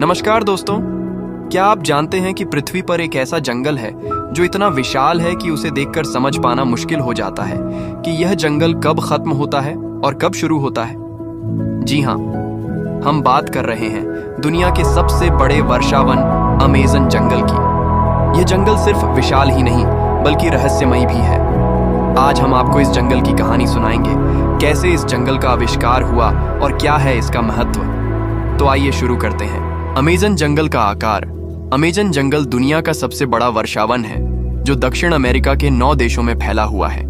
नमस्कार दोस्तों, क्या आप जानते हैं कि पृथ्वी पर एक ऐसा जंगल है जो इतना विशाल है कि उसे देखकर समझ पाना मुश्किल हो जाता है कि यह जंगल कब खत्म होता है और कब शुरू होता है। जी हाँ, हम बात कर रहे हैं दुनिया के सबसे बड़े वर्षावन अमेज़न जंगल की। यह जंगल सिर्फ विशाल ही नहीं बल्कि रहस्यमयी भी है। आज हम आपको इस जंगल की कहानी सुनाएंगे, कैसे इस जंगल का आविष्कार हुआ और क्या है इसका महत्व। तो आइए शुरू करते हैं। अमेज़न जंगल का आकार। अमेज़न जंगल दुनिया का सबसे बड़ा वर्षावन है जो दक्षिण अमेरिका के 9 देशों में फैला हुआ है।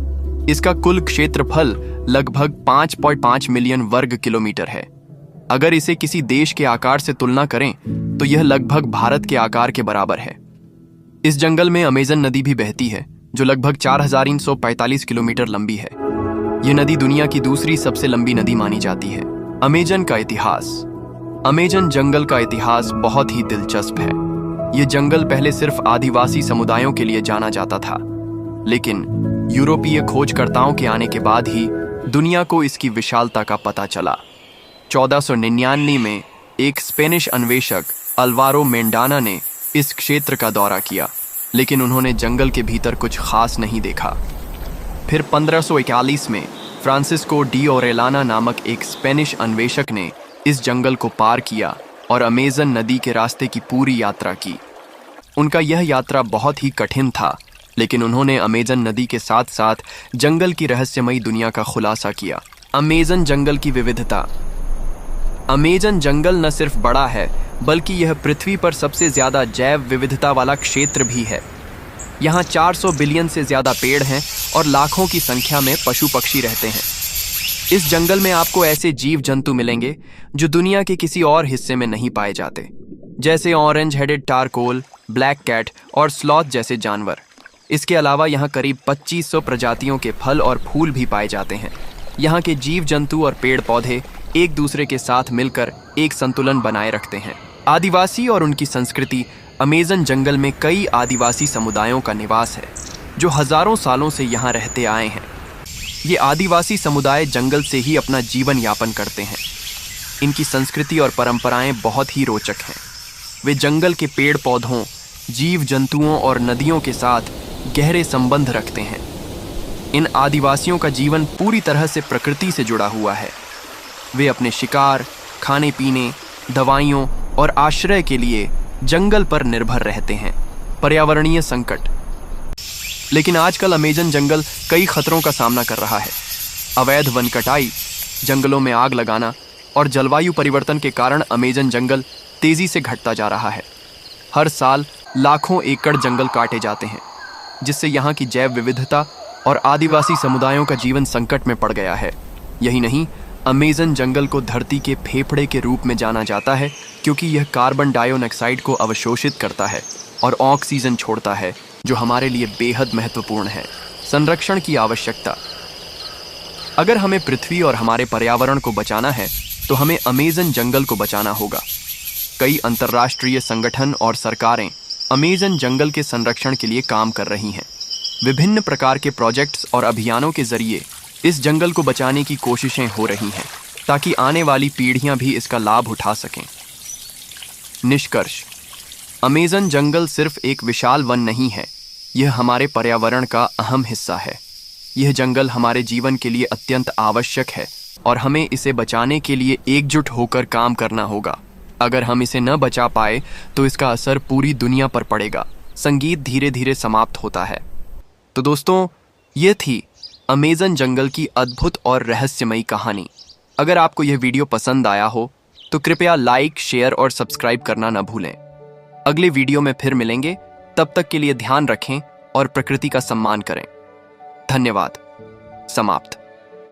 इसका कुल क्षेत्रफल लगभग 5.5 मिलियन वर्ग किलोमीटर है। अगर इसे किसी देश के आकार से तुलना करें तो यह लगभग भारत के आकार के बराबर है। इस जंगल में अमेज़न नदी भी बहती है जो लगभग 4345 किलोमीटर लंबी है। यह नदी दुनिया की दूसरी सबसे लंबी नदी मानी जाती है। अमेज़न का इतिहास। अमेज़न जंगल का इतिहास बहुत ही दिलचस्प है। यह जंगल पहले सिर्फ आदिवासी समुदायों के लिए जाना जाता था, लेकिन यूरोपीय खोजकर्ताओं के आने के बाद ही दुनिया को इसकी विशालता का पता चला। 1499 में एक स्पेनिश अन्वेषक अल्वारो मेंडाना ने इस क्षेत्र का दौरा किया, लेकिन उन्होंने जंगल के भीतर कुछ खास नहीं देखा। फिर 1541 में फ्रांसिस्को डी ओरेलाना नामक एक स्पेनिश अन्वेषक ने इस जंगल को पार किया और अमेज़न नदी के रास्ते की पूरी यात्रा की। उनका यह यात्रा बहुत ही कठिन था, लेकिन उन्होंने अमेज़न नदी के साथ साथ जंगल की रहस्यमयी दुनिया का खुलासा किया। अमेज़न जंगल की विविधता। अमेज़न जंगल न सिर्फ बड़ा है बल्कि यह पृथ्वी पर सबसे ज्यादा जैव विविधता वाला क्षेत्र भी है। यहाँ 400 बिलियन से ज्यादा पेड़ हैं और लाखों की संख्या में पशु पक्षी रहते हैं। इस जंगल में आपको ऐसे जीव जंतु मिलेंगे जो दुनिया के किसी और हिस्से में नहीं पाए जाते, जैसे ऑरेंज हेडेड टारकोल, ब्लैक कैट और स्लॉथ जैसे जानवर। इसके अलावा यहाँ करीब 2500 प्रजातियों के फल और फूल भी पाए जाते हैं। यहाँ के जीव जंतु और पेड़ पौधे एक दूसरे के साथ मिलकर एक संतुलन बनाए रखते हैं। आदिवासी और उनकी संस्कृति। अमेज़न जंगल में कई आदिवासी समुदायों का निवास है जो हजारों सालों से यहाँ रहते आए हैं। ये आदिवासी समुदाय जंगल से ही अपना जीवन यापन करते हैं। इनकी संस्कृति और परंपराएं बहुत ही रोचक हैं। वे जंगल के पेड़ पौधों, जीव जंतुओं और नदियों के साथ गहरे संबंध रखते हैं। इन आदिवासियों का जीवन पूरी तरह से प्रकृति से जुड़ा हुआ है। वे अपने शिकार, खाने पीने, दवाइयों और आश्रय के लिए जंगल पर निर्भर रहते हैं। पर्यावरणीय संकट। लेकिन आजकल अमेज़न जंगल कई खतरों का सामना कर रहा है। अवैध वन कटाई, जंगलों में आग लगाना और जलवायु परिवर्तन के कारण अमेज़न जंगल तेजी से घटता जा रहा है। हर साल लाखों एकड़ जंगल काटे जाते हैं, जिससे यहाँ की जैव विविधता और आदिवासी समुदायों का जीवन संकट में पड़ गया है। यही नहीं, अमेज़न जंगल को धरती के फेफड़े के रूप में जाना जाता है क्योंकि यह कार्बन डाइऑक्साइड को अवशोषित करता है और ऑक्सीजन छोड़ता है, जो हमारे लिए बेहद महत्वपूर्ण है। संरक्षण की आवश्यकता। अगर हमें पृथ्वी और हमारे पर्यावरण को बचाना है तो हमें अमेज़न जंगल को बचाना होगा। कई अंतर्राष्ट्रीय संगठन और सरकारें अमेज़न जंगल के संरक्षण के लिए काम कर रही हैं। विभिन्न प्रकार के प्रोजेक्ट्स और अभियानों के जरिए इस जंगल को बचाने की कोशिशें हो रही हैं ताकि आने वाली पीढ़ियां भी इसका लाभ उठा सकें। निष्कर्ष। अमेज़न जंगल सिर्फ एक विशाल वन नहीं है, यह हमारे पर्यावरण का अहम हिस्सा है। यह जंगल हमारे जीवन के लिए अत्यंत आवश्यक है और हमें इसे बचाने के लिए एकजुट होकर काम करना होगा। अगर हम इसे न बचा पाए तो इसका असर पूरी दुनिया पर पड़ेगा। संगीत धीरे धीरे समाप्त होता है। तो दोस्तों, ये थी अमेज़न जंगल की अद्भुत और रहस्यमयी कहानी। अगर आपको यह वीडियो पसंद आया हो तो कृपया लाइक, शेयर और सब्सक्राइब करना न भूलें। अगले वीडियो में फिर मिलेंगे। तब तक के लिए ध्यान रखें और प्रकृति का सम्मान करें। धन्यवाद। समाप्त।